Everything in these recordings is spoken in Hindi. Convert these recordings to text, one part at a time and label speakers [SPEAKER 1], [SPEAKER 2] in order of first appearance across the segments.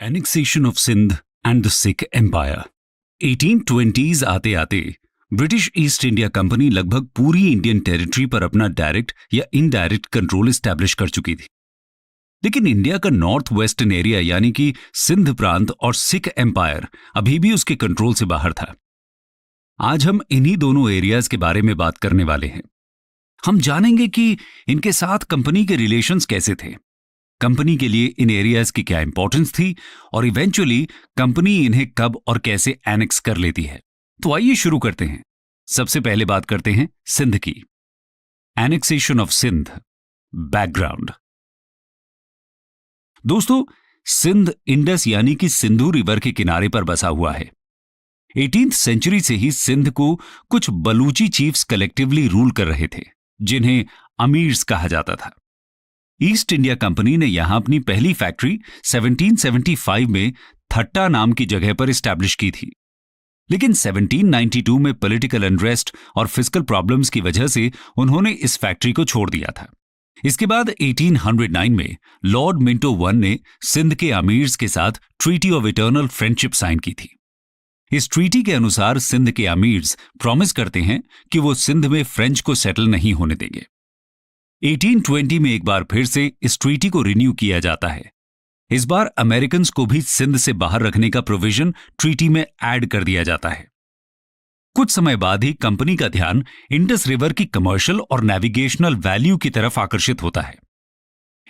[SPEAKER 1] Annexation of Sindh and the Sikh empire. 1820s आते आते ब्रिटिश ईस्ट इंडिया कंपनी लगभग पूरी इंडियन टेरिटरी पर अपना डायरेक्ट या इनडायरेक्ट कंट्रोल एस्टैब्लिश कर चुकी थी। लेकिन इंडिया का नॉर्थ वेस्टर्न एरिया यानी कि सिंध प्रांत और सिख एम्पायर अभी भी उसके कंट्रोल से बाहर था। आज हम इन्हीं दोनों एरियाज के बारे में बात करने वाले हैं। हम जानेंगे कि इनके साथ कंपनी के रिलेशंस कैसे थे, कंपनी के लिए इन एरियाज की क्या इंपॉर्टेंस थी और इवेंचुअली कंपनी इन्हें कब और कैसे एनेक्स कर लेती है। तो आइए शुरू करते हैं। सबसे पहले बात करते हैं सिंध की। Annexation of Sindh. बैकग्राउंड। दोस्तों, सिंध इंडस यानी कि सिंधु रिवर के किनारे पर बसा हुआ है। 18th सेंचुरी से ही सिंध को कुछ बलूची चीफ्स कलेक्टिवली रूल कर रहे थे, जिन्हें अमीर्स कहा जाता था। ईस्ट इंडिया कंपनी ने यहां अपनी पहली फैक्ट्री 1775 में थट्टा नाम की जगह पर इस्टेब्लिश की थी। लेकिन 1792 में पॉलिटिकल अनरेस्ट और फिस्कल प्रॉब्लम्स की वजह से उन्होंने इस फैक्ट्री को छोड़ दिया था। इसके बाद 1809 में लॉर्ड मिंटो वन ने सिंध के अमीर्स के साथ treaty of eternal friendship sign की थी। इस ट्रीटी के अनुसार सिंध के अमीर्स प्रॉमिस करते हैं कि वो सिंध में फ्रेंच को सेटल नहीं होने देंगे। 1820 में एक बार फिर से इस ट्रीटी को रिन्यू किया जाता है। इस बार अमेरिकन को भी सिंध से बाहर रखने का प्रोविजन ट्रीटी में ऐड कर दिया जाता है। कुछ समय बाद ही कंपनी का ध्यान इंडस रिवर की कमर्शियल और नेविगेशनल वैल्यू की तरफ आकर्षित होता है।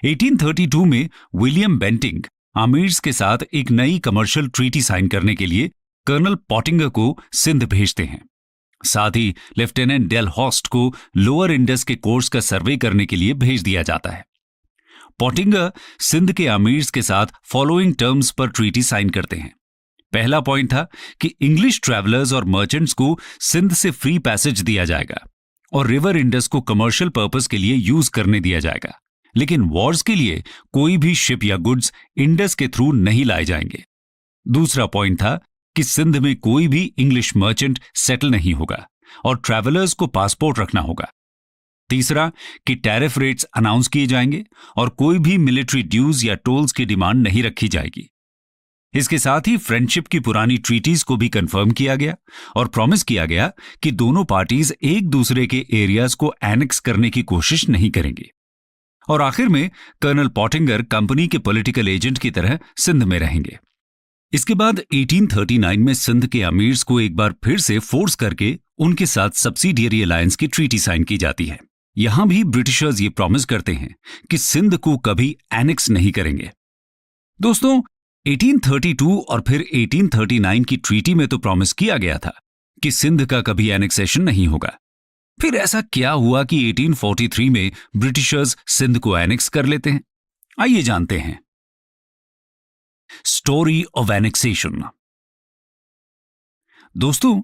[SPEAKER 1] 1832 में विलियम बेंटिंग अमीर्स के साथ एक नई कमर्शियल ट्रीटी साइन करने के लिए कर्नल पॉटिंगर को सिंध भेजते हैं। साथ ही लेफ्टिनेंट डेल हॉस्ट को लोअर इंडस के कोर्स का सर्वे करने के लिए भेज दिया जाता है। पॉटिंगर सिंध के अमीर्स के साथ फॉलोइंग टर्म्स पर ट्रीटी साइन करते हैं। पहला पॉइंट था कि इंग्लिश ट्रैवलर्स और मर्चेंट्स को सिंध से फ्री पैसेज दिया जाएगा और रिवर इंडस को कमर्शियल पर्पस के लिए यूज करने दिया जाएगा, लेकिन वॉर्स के लिए कोई भी शिप या गुड्स इंडस के थ्रू नहीं लाए जाएंगे। दूसरा पॉइंट था कि सिंध में कोई भी इंग्लिश मर्चेंट सेटल नहीं होगा और ट्रैवलर्स को पासपोर्ट रखना होगा। तीसरा कि टैरिफ रेट्स अनाउंस किए जाएंगे और कोई भी मिलिट्री ड्यूज या टोल्स की डिमांड नहीं रखी जाएगी। इसके साथ ही फ्रेंडशिप की पुरानी ट्रीटीज को भी कंफर्म किया गया और प्रॉमिस किया गया कि दोनों पार्टीज एक दूसरे के एरियाज को एनेक्स करने की कोशिश नहीं करेंगे। और आखिर में कर्नल पॉटिंगर कंपनी के पॉलिटिकल एजेंट की तरह सिंध में रहेंगे। इसके बाद 1839 में सिंध के अमीर्स को एक बार फिर से फोर्स करके उनके साथ सब्सिडियरी अलायंस की ट्रीटी साइन की जाती है। यहां भी ब्रिटिशर्स ये प्रॉमिस करते हैं कि सिंध को कभी एनेक्स नहीं करेंगे। दोस्तों, 1832 और फिर 1839 की ट्रीटी में तो प्रॉमिस किया गया था कि सिंध का कभी एनेक्सेशन नहीं होगा। फिर ऐसा क्या हुआ कि 1843 में ब्रिटिशर्स सिंध को एनेक्स कर लेते हैं? आइए जानते हैं। Story of annexation. दोस्तों,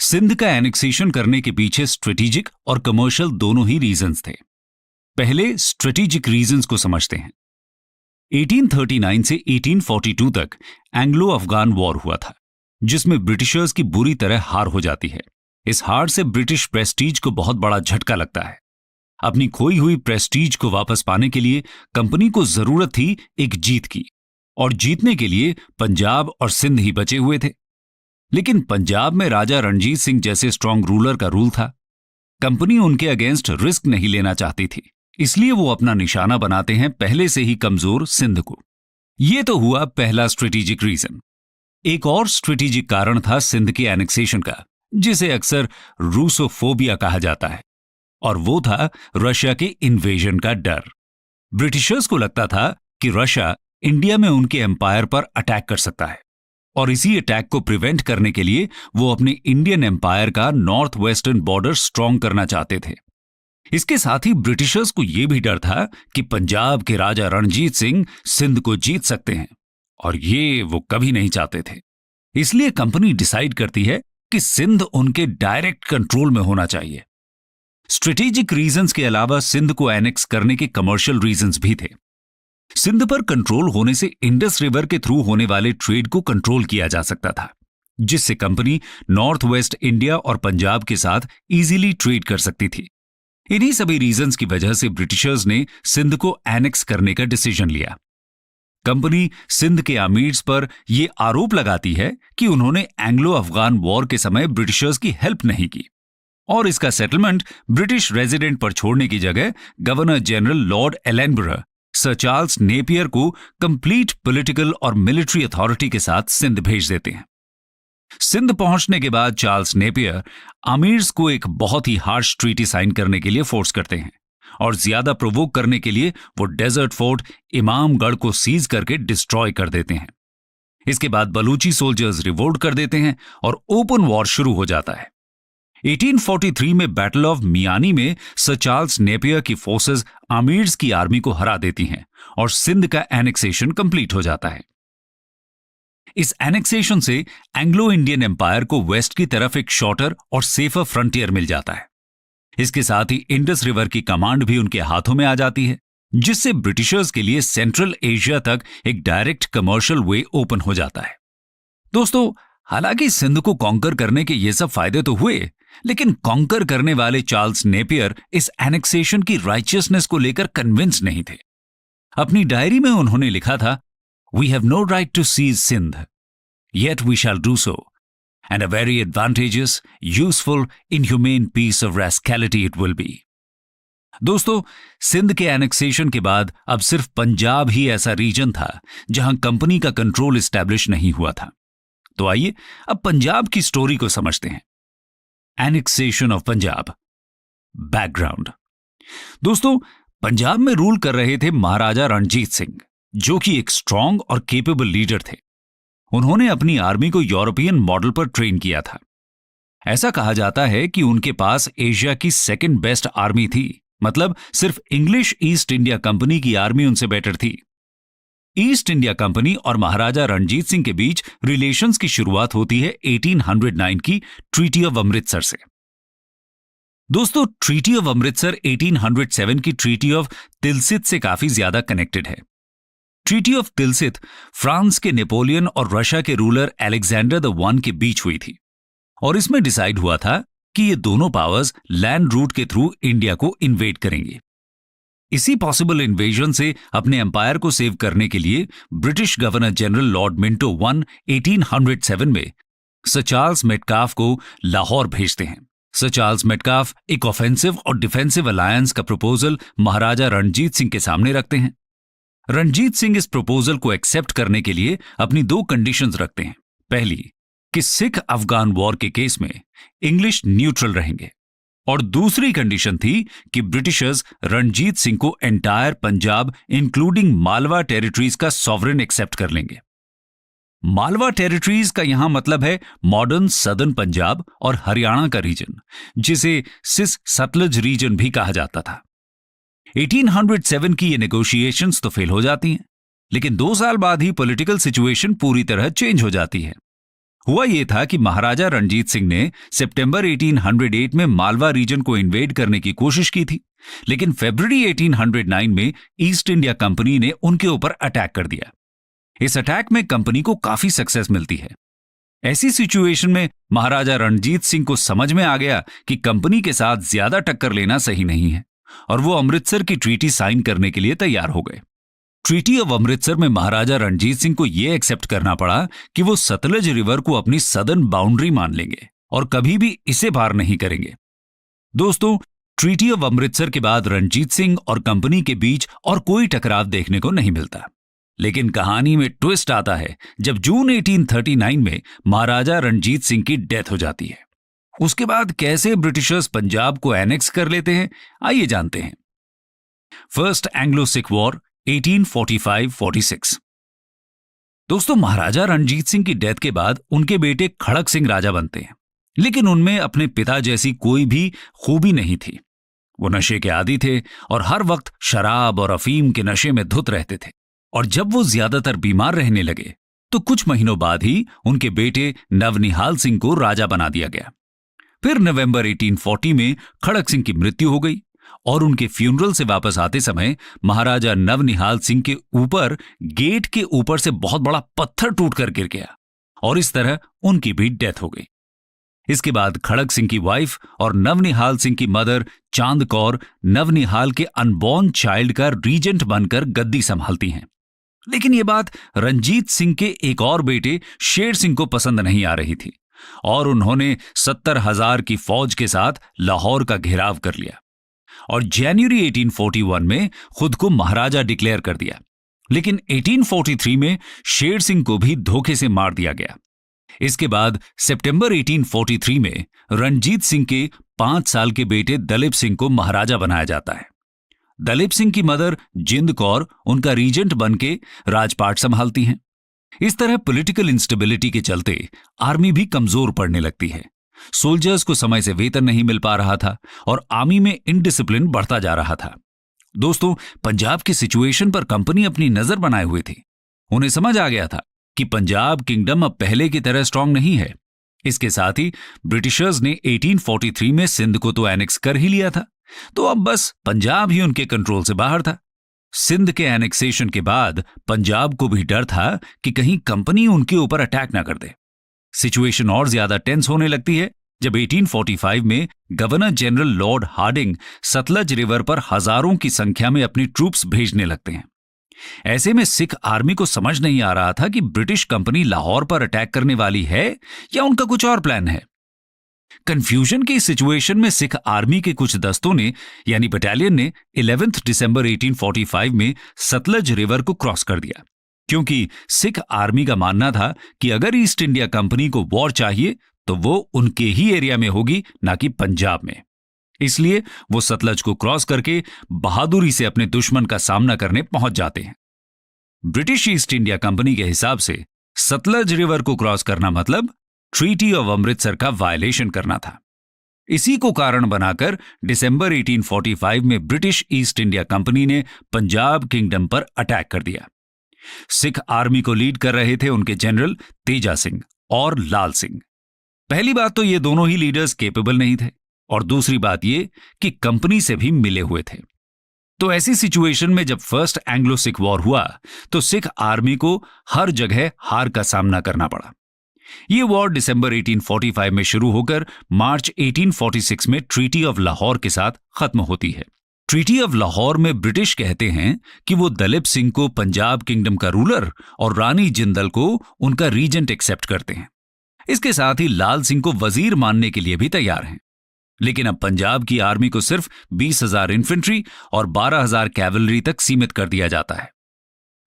[SPEAKER 1] सिंध का एनेक्सेशन करने के पीछे स्ट्रेटेजिक और कमर्शियल दोनों ही रीजंस थे। पहले स्ट्रेटेजिक रीजंस को समझते हैं। 1839 से 1842 तक एंग्लो अफगान वॉर हुआ था, जिसमें ब्रिटिशर्स की बुरी तरह हार हो जाती है। इस हार से ब्रिटिश प्रेस्टीज को बहुत बड़ा झटका लगता है। अपनी खोई हुई प्रेस्टीज को वापस पाने के लिए कंपनी को जरूरत थी एक जीत की, और जीतने के लिए पंजाब और सिंध ही बचे हुए थे। लेकिन पंजाब में राजा रणजीत सिंह जैसे स्ट्रांग रूलर का रूल था। कंपनी उनके अगेंस्ट रिस्क नहीं लेना चाहती थी, इसलिए वो अपना निशाना बनाते हैं पहले से ही कमजोर सिंध को। यह तो हुआ पहला स्ट्रेटेजिक रीजन। एक और स्ट्रेटेजिक कारण था सिंध के एनेक्सेशन का, जिसे अक्सर रूसोफोबिया कहा जाता है, और वो था रशिया के इन्वेजन का डर। ब्रिटिशर्स को लगता था कि रशिया इंडिया में उनके एम्पायर पर अटैक कर सकता है, और इसी अटैक को प्रिवेंट करने के लिए वो अपने इंडियन एम्पायर का नॉर्थ वेस्टर्न बॉर्डर स्ट्रांग करना चाहते थे। इसके साथ ही ब्रिटिशर्स को यह भी डर था कि पंजाब के राजा रणजीत सिंह सिंध को जीत सकते हैं, और ये वो कभी नहीं चाहते थे। इसलिए कंपनी डिसाइड करती है कि सिंध उनके डायरेक्ट कंट्रोल में होना चाहिए। स्ट्रेटेजिक रीजंस के अलावा सिंध को एनेक्स करने के कमर्शियल रीजंस भी थे। सिंध पर कंट्रोल होने से इंडस रिवर के थ्रू होने वाले ट्रेड को कंट्रोल किया जा सकता था, जिससे कंपनी नॉर्थ वेस्ट इंडिया और पंजाब के साथ इजीली ट्रेड कर सकती थी। इन्हीं सभी रीजंस की वजह से ब्रिटिशर्स ने सिंध को एनेक्स करने का डिसीजन लिया। कंपनी सिंध के अमीर्स पर यह आरोप लगाती है कि उन्होंने एंग्लो अफगान वॉर के समय ब्रिटिशर्स की हेल्प नहीं की और इसका सेटलमेंट ब्रिटिश रेजिडेंट पर छोड़ने की जगह governor general lord Ellenborough sir Charles Napier को कंप्लीट पॉलिटिकल और मिलिट्री अथॉरिटी के साथ सिंध भेज देते हैं। सिंध पहुंचने के बाद चार्ल्स नेपियर अमीर्स को एक बहुत ही हार्श ट्रीटी साइन करने के लिए फोर्स करते हैं और ज्यादा प्रोवोक करने के लिए वो डेजर्ट फोर्ट इमामगढ़ को सीज करके डिस्ट्रॉय कर देते हैं। इसके बाद बलूची सोल्जर्स रिवोल्ट कर देते हैं और ओपन वॉर शुरू हो जाता है। 1843 में बैटल ऑफ मियानी में सर चार्ल्स नेपियर की फोर्सेस आमीर्स की आर्मी को हरा देती हैं और सिंध का एनेक्सेशन कंप्लीट हो जाता है। इस एनेक्सेशन से एंग्लो इंडियन एम्पायर को वेस्ट की तरफ एक शॉर्टर और सेफर फ्रंटियर मिल जाता है। इसके साथ ही इंडस रिवर की कमांड भी उनके हाथों में आ जाती है, जिससे ब्रिटिशर्स के लिए सेंट्रल एशिया तक एक डायरेक्ट कमर्शियल वे ओपन हो जाता है। दोस्तों, हालांकि सिंध को कॉन्कर करने के ये सब फायदे तो हुए, लेकिन कॉन्कर करने वाले चार्ल्स नेपियर इस एनेक्सेशन की राइचियसनेस को लेकर कन्विंस नहीं थे। अपनी डायरी में उन्होंने लिखा था, we have no right to seize Sindh, yet we shall do so, and a very advantageous, useful, inhuman piece of rascality it will be. दोस्तों, सिंध के एनेक्सेशन के बाद अब सिर्फ पंजाब ही ऐसा रीजन था जहां कंपनी का कंट्रोल एस्टैब्लिश नहीं हुआ था। तो आइए अब पंजाब की स्टोरी को समझते हैं। Annexation of Punjab. बैकग्राउंड। दोस्तों, पंजाब में रूल कर रहे थे महाराजा रणजीत सिंह, जो कि एक स्ट्रांग और केपेबल लीडर थे। उन्होंने अपनी आर्मी को यूरोपियन मॉडल पर ट्रेन किया था। ऐसा कहा जाता है कि उनके पास एशिया की सेकंड बेस्ट आर्मी थी, मतलब सिर्फ इंग्लिश ईस्ट इंडिया कंपनी की आर्मी उनसे बेटर थी। ईस्ट इंडिया कंपनी और महाराजा रणजीत सिंह के बीच रिलेशंस की शुरुआत होती है 1809 की ट्रीटी ऑफ अमृतसर से। दोस्तों, ट्रीटी ऑफ अमृतसर 1807 की ट्रीटी ऑफ तिलसित से काफी ज्यादा कनेक्टेड है। ट्रीटी ऑफ तिलसित फ्रांस के नेपोलियन और रशिया के रूलर अलेक्जेंडर द वन के बीच हुई थी और इसमें डिसाइड हुआ था कि ये दोनों पावर्स लैंड रूट के थ्रू इंडिया को इन्वेड करेंगे। इसी पॉसिबल इन्वेजन से अपने एम्पायर को सेव करने के लिए British governor general Lord Minto 1807 में सर चार्ल्स मेटकाफ को लाहौर भेजते हैं। सर चार्ल्स मेटकाफ एक ऑफेंसिव और डिफेंसिव अलायंस का प्रपोजल महाराजा रणजीत सिंह के सामने रखते हैं। रणजीत सिंह इस प्रपोजल को एक्सेप्ट करने के लिए अपनी दो कंडीशंस रखते हैं। पहली, कि सिख अफगान वॉर के केस में इंग्लिश न्यूट्रल रहेंगे, और दूसरी कंडीशन थी कि ब्रिटिशर्स रणजीत सिंह को entire Punjab including Malwa territories का सॉवरेन एक्सेप्ट कर लेंगे। मालवा टेरिटरीज का यहां मतलब है मॉडर्न सदर्न पंजाब और हरियाणा का रीजन, जिसे सिस सतलज रीजन भी कहा जाता था। 1807 की ये नेगोशिएशंस तो फेल हो जाती हैं, लेकिन 2 साल बाद ही पॉलिटिकल सिचुएशन पूरी तरह चेंज हो जाती है। हुआ यह था कि महाराजा रणजीत सिंह ने सितंबर 1808 में मालवा रीजन को इन्वेड करने की कोशिश की थी, लेकिन फरवरी 1809 में ईस्ट इंडिया कंपनी ने उनके ऊपर अटैक कर दिया। इस अटैक में कंपनी को काफी सक्सेस मिलती है। ऐसी सिचुएशन में महाराजा रणजीत सिंह को समझ में आ गया कि कंपनी के साथ ज्यादा टक्कर लेना सही नहीं है और वो अमृतसर की ट्रीटी साइन करने के लिए तैयार हो गए। ट्रीटी ऑफ अमृतसर में महाराजा रणजीत सिंह को यह एक्सेप्ट करना पड़ा कि वो सतलज रिवर को अपनी सदर्न बाउंड्री मान लेंगे और कभी भी इसे पार नहीं करेंगे। दोस्तों, ट्रीटी ऑफ अमृतसर के बाद रणजीत सिंह और कंपनी के बीच और कोई टकराव देखने को नहीं मिलता, लेकिन कहानी में ट्विस्ट आता है जब जून 1839 में महाराजा रणजीत सिंह की डेथ हो जाती है। उसके बाद कैसे ब्रिटिशर्स पंजाब को एनेक्स कर लेते हैं, आइए जानते हैं। First Anglo Sikh war 1845-46। दोस्तों, महाराजा रणजीत सिंह की डेथ के बाद उनके बेटे खड़क सिंह राजा बनते हैं, लेकिन उनमें अपने पिता जैसी कोई भी खूबी नहीं थी। वो नशे के आदी थे और हर वक्त शराब और अफीम के नशे में धुत रहते थे, और जब वो ज्यादातर बीमार रहने लगे तो कुछ महीनों बाद ही उनके बेटे नवनिहाल सिंह को राजा बना दिया गया। फिर नवंबर 1840 में खड़क सिंह की मृत्यु हो गई और उनके फ्यूनरल से वापस आते समय महाराजा नवनिहाल सिंह के ऊपर गेट के ऊपर से बहुत बड़ा पत्थर टूटकर गिर गया और इस तरह उनकी भी डेथ हो गई। इसके बाद खड़क सिंह की वाइफ और नवनिहाल सिंह की मदर चांद कौर नवनिहाल के अनबॉर्न चाइल्ड का रीजेंट बनकर गद्दी संभालती हैं लेकिन ये बात रंजीत सिंह के एक और बेटे शेर सिंह को पसंद नहीं आ रही थी और उन्होंने 70,000 की फौज के साथ लाहौर का घेराव कर लिया और जनवरी 1841 में खुद को महाराजा डिक्लेयर कर दिया। लेकिन 1843 में शेर सिंह को भी धोखे से मार दिया गया। इसके बाद सितंबर 1843 में रणजीत सिंह के 5 साल के बेटे दलीप सिंह को महाराजा बनाया जाता है। दलीप सिंह की मदर जिंद कौर उनका रीजेंट बनके राजपाट संभालती हैं। इस तरह पॉलिटिकल इंस्टेबिलिटी के चलते आर्मी भी कमजोर पड़ने लगती है। सोल्जर्स को समय से वेतन नहीं मिल पा रहा था और आर्मी में इनडिसिप्लिन बढ़ता जा रहा था। दोस्तों, पंजाब की सिचुएशन पर कंपनी अपनी नजर बनाए हुए थी। उन्हें समझ आ गया था कि पंजाब किंगडम अब पहले की तरह स्ट्रांग नहीं है। इसके साथ ही ब्रिटिशर्स ने 1843 में सिंध को तो एनेक्स कर ही लिया था, तो अब बस पंजाब ही उनके कंट्रोल से बाहर था। सिंध के एनेक्सेशन के बाद पंजाब को भी डर था कि कहीं कंपनी उनके ऊपर अटैक ना कर दे। सिचुएशन और ज्यादा टेंस होने लगती है जब 1845 में governor general lord Hardinge Sutlej river पर हजारों की संख्या में अपनी ट्रूप्स भेजने लगते हैं। ऐसे में सिख आर्मी को समझ नहीं आ रहा था कि ब्रिटिश कंपनी लाहौर पर अटैक करने वाली है या उनका कुछ और प्लान है। कंफ्यूजन की सिचुएशन में सिख आर्मी के कुछ दस्तों ने यानी बटालियन ने 11 दिसंबर 1845 में सतलज रिवर को क्रॉस कर दिया, क्योंकि सिख आर्मी का मानना था कि अगर ईस्ट इंडिया कंपनी को वॉर चाहिए तो वो उनके ही एरिया में होगी, ना कि पंजाब में। इसलिए वो सतलज को क्रॉस करके बहादुरी से अपने दुश्मन का सामना करने पहुंच जाते हैं। ब्रिटिश ईस्ट इंडिया कंपनी के हिसाब से सतलज रिवर को क्रॉस करना मतलब ट्रीटी ऑफ अमृतसर का वायलेशन करना था। इसी को कारण बनाकर दिसंबर 1845 में ब्रिटिश ईस्ट इंडिया कंपनी ने पंजाब किंगडम पर अटैक कर दिया। सिख आर्मी को लीड कर रहे थे उनके जनरल तेजा सिंह और लाल सिंह। पहली बात तो ये दोनों ही लीडर्स केपेबल नहीं थे और दूसरी बात ये कि कंपनी से भी मिले हुए थे। तो ऐसी सिचुएशन में जब फर्स्ट एंग्लो सिख वॉर हुआ तो सिख आर्मी को हर जगह हार का सामना करना पड़ा। ये वॉर दिसंबर 1845 में शुरू होकर मार्च 1846 में ट्रीटी ऑफ लाहौर के साथ खत्म होती है। ट्रीटी ऑफ लाहौर में ब्रिटिश कहते हैं कि वो दलीप सिंह को पंजाब किंगडम का रूलर और रानी जिंदल को उनका रीजेंट एक्सेप्ट करते हैं। इसके साथ ही लाल सिंह को वजीर मानने के लिए भी तैयार हैं। लेकिन अब पंजाब की आर्मी को सिर्फ 20,000 इन्फेंट्री और 12,000 कैवलरी तक सीमित कर दिया जाता है।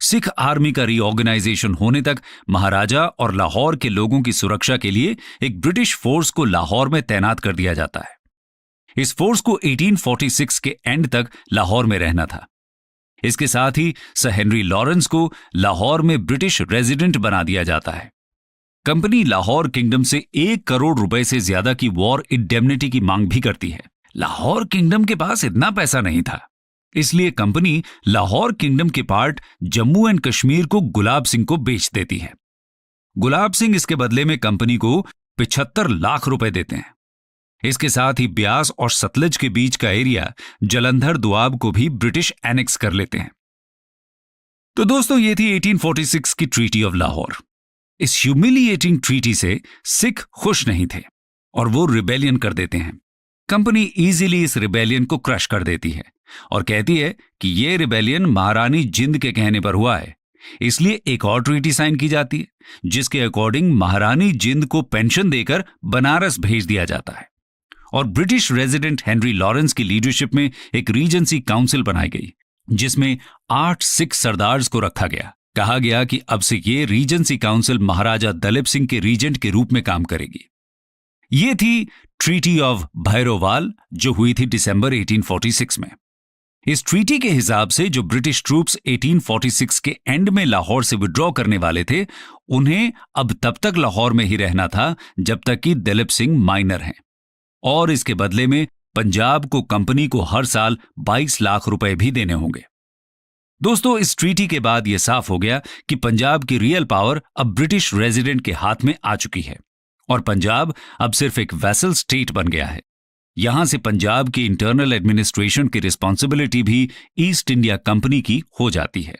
[SPEAKER 1] सिख आर्मी का रीऑर्गेनाइजेशन होने तक महाराजा और लाहौर के लोगों की सुरक्षा के लिए एक ब्रिटिश फोर्स को लाहौर में तैनात कर दिया जाता है। इस फोर्स को 1846 के एंड तक लाहौर में रहना था। इसके साथ ही सर हेनरी लॉरेंस को लाहौर में ब्रिटिश रेजिडेंट बना दिया जाता है। कंपनी लाहौर किंगडम से 1 करोड़ रुपए से ज्यादा की वॉर इंडेमनिटी की मांग भी करती है। लाहौर किंगडम के पास इतना पैसा नहीं था, इसलिए कंपनी लाहौर किंगडम के पार्ट जम्मू एंड कश्मीर को गुलाब सिंह को बेच देती है। गुलाब सिंह इसके बदले में कंपनी को 75 लाख रुपए देते हैं। इसके साथ ही ब्यास और सतलज के बीच का एरिया जलंधर दोआब को भी ब्रिटिश एनेक्स कर लेते हैं। तो दोस्तों, ये थी 1846 की ट्रीटी ऑफ लाहौर। इस ह्यूमिलिएटिंग ट्रीटी से सिख खुश नहीं थे और वो रिबेलियन कर देते हैं। कंपनी इजीली इस रिबेलियन को क्रश कर देती है और कहती है कि ये रिबेलियन महारानी जिंद के कहने पर हुआ है, इसलिए एक और ट्रीटी साइन की जाती है जिसके अकॉर्डिंग महारानी जिंद को पेंशन देकर बनारस भेज दिया जाता है और ब्रिटिश रेजिडेंट हेनरी लॉरेंस की लीडरशिप में एक रीजेंसी काउंसिल बनाई गई जिसमें 8 सिख सरदार्स को रखा गया। कहा गया कि अब से ये रीजेंसी काउंसिल महाराजा दलीप सिंह के रीजेंट के रूप में काम करेगी। ये थी ट्रीटी ऑफ भैरोवाल जो हुई थी दिसंबर 1846 में। इस ट्रीटी के हिसाब से जो ब्रिटिश ट्रूप्स 1846 के एंड में लाहौर से विड्रॉ करने वाले थे, उन्हें अब तब तक लाहौर में ही रहना था जब तक कि दलीप सिंह माइनर हैं और इसके बदले में पंजाब को कंपनी को हर साल 22 लाख रुपए भी देने होंगे। दोस्तों, इस ट्रीटी के बाद यह साफ हो गया कि पंजाब की रियल पावर अब ब्रिटिश रेजिडेंट के हाथ में आ चुकी है और पंजाब अब सिर्फ एक वैसल स्टेट बन गया है। यहां से पंजाब की इंटरनल एडमिनिस्ट्रेशन की रिस्पॉन्सिबिलिटी भी ईस्ट इंडिया कंपनी की हो जाती है।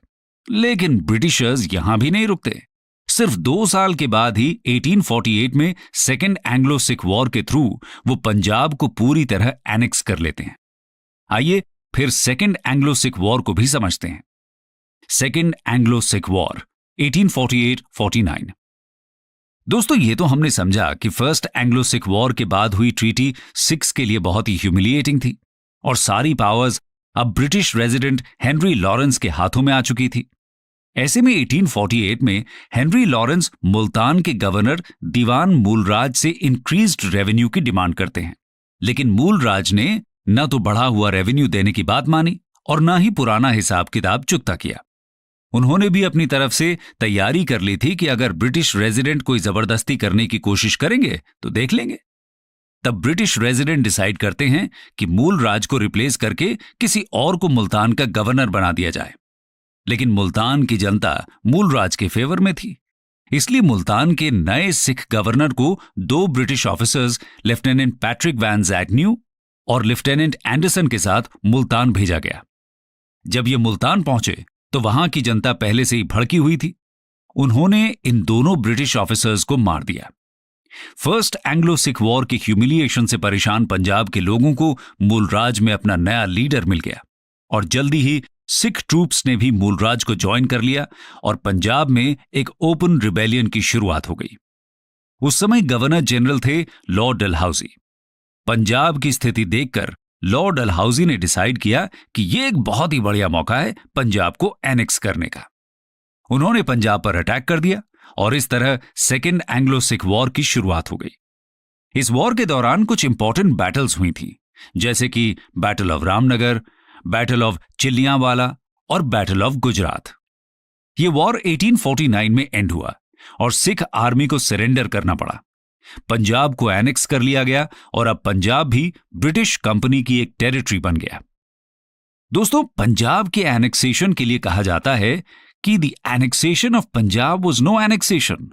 [SPEAKER 1] लेकिन ब्रिटिशर्स यहां भी नहीं रुकते। सिर्फ 2 साल के बाद ही 1848 में सेकेंड एंग्लो सिख वॉर के थ्रू वो पंजाब को पूरी तरह एनेक्स कर लेते हैं। आइए फिर सेकेंड एंग्लो सिख वॉर को भी समझते हैं। Second Anglo Sikh war 1848-49। दोस्तों, ये तो हमने समझा कि फर्स्ट एंग्लो सिख वॉर के बाद हुई ट्रीटी सिख्स के लिए बहुत ही ह्यूमिलिएटिंग थी और सारी पावर्स अब ब्रिटिश रेजिडेंट हेनरी लॉरेंस के हाथों में आ चुकी थी। ऐसे में 1848 में हेनरी लॉरेंस मुल्तान के गवर्नर दीवान मूलराज से इंक्रीज्ड रेवेन्यू की डिमांड करते हैं, लेकिन मूलराज ने न तो बढ़ा हुआ रेवेन्यू देने की बात मानी और न ही पुराना हिसाब किताब चुकता किया। उन्होंने भी अपनी तरफ से तैयारी कर ली थी कि अगर ब्रिटिश रेजिडेंट कोई जबरदस्ती करने की कोशिश करेंगे तो देख लेंगे। तब ब्रिटिश रेजिडेंट डिसाइड करते हैं कि मूलराज को रिप्लेस करके किसी और को मुल्तान का गवर्नर बना दिया जाए, लेकिन मुल्तान की जनता मूलराज के फेवर में थी, इसलिए मुल्तान के नए सिख गवर्नर को 2 British officers lieutenant Patrick Vans Agnew और लेफ्टिनेंट एंडरसन के साथ मुल्तान भेजा गया। जब ये मुल्तान पहुंचे तो वहां की जनता पहले से ही भड़की हुई थी। उन्होंने इन दोनों ब्रिटिश ऑफिसर्स को मार दिया। फर्स्ट एंग्लो सिख वॉर के ह्यूमिलिएशन से परेशान पंजाब के लोगों को मूलराज में अपना नया लीडर मिल गया और जल्दी ही सिख ट्रूप्स ने भी मूलराज को ज्वाइन कर लिया और पंजाब में एक ओपन रिबेलियन की शुरुआत हो गई। उस समय गवर्नर जनरल थे लॉर्ड डलहौजी। पंजाब की स्थिति देखकर लॉर्ड डलहौजी ने डिसाइड किया कि यह एक बहुत ही बढ़िया मौका है पंजाब को एनेक्स करने का। उन्होंने पंजाब पर अटैक कर दिया और इस तरह सेकेंड एंग्लो सिख वॉर की शुरुआत हो गई। इस वॉर के दौरान कुछ इंपॉर्टेंट बैटल्स हुई थी, जैसे कि battle of Ramnagar, battle of Chillianwala और बैटल ऑफ गुजरात। यह वॉर 1849 में एंड हुआ और सिख आर्मी को सरेंडर करना पड़ा। पंजाब को एनेक्स कर लिया गया और अब पंजाब भी ब्रिटिश कंपनी की एक टेरिटरी बन गया। दोस्तों, पंजाब के एनेक्सेशन के लिए कहा जाता है कि the annexation of Punjab was no annexation,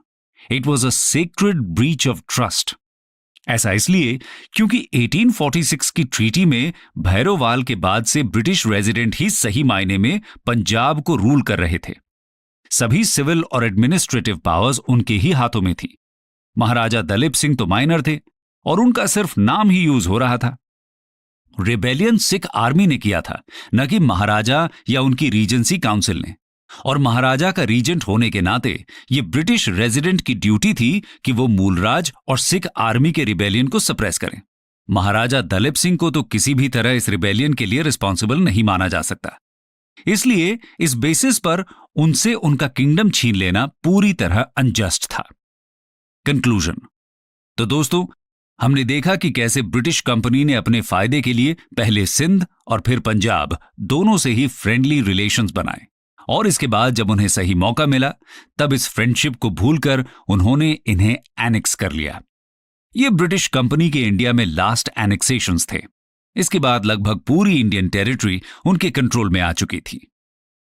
[SPEAKER 1] it was a sacred breach of trust. ऐसा इसलिए क्योंकि 1846 की ट्रीटी में भैरोवाल के बाद से ब्रिटिश रेजिडेंट ही सही मायने में पंजाब को रूल कर रहे थे। सभी सिविल और एडमिनिस्ट्रेटिव पावर्स उनके ही हाथों में थी। महाराजा दलीप सिंह तो माइनर थे और उनका सिर्फ नाम ही यूज हो रहा था। रिबेलियन सिख आर्मी ने किया था, न कि महाराजा या उनकी रीजेंसी काउंसिल ने। और महाराजा का रीजेंट होने के नाते ये ब्रिटिश रेजिडेंट की ड्यूटी थी कि वो मूलराज और सिख आर्मी के रिबेलियन को सप्रेस करें। महाराजा दलीप सिंह को तो किसी भी तरह इस रिबेलियन के लिए रिस्पॉन्सिबल नहीं माना जा सकता, इसलिए इस बेसिस पर उनसे उनका किंगडम छीन लेना पूरी तरह अनजस्ट था। कंक्लूजन। तो दोस्तों, हमने देखा कि कैसे ब्रिटिश कंपनी ने अपने फायदे के लिए पहले सिंध और फिर पंजाब दोनों से ही फ्रेंडली रिलेशंस बनाए और इसके बाद जब उन्हें सही मौका मिला तब इस फ्रेंडशिप को भूलकर उन्होंने इन्हें एनेक्स कर लिया। ये ब्रिटिश कंपनी के इंडिया में लास्ट एनेक्सेशंस थे। इसके बाद लगभग पूरी इंडियन टेरिटरी उनके कंट्रोल में आ चुकी थी।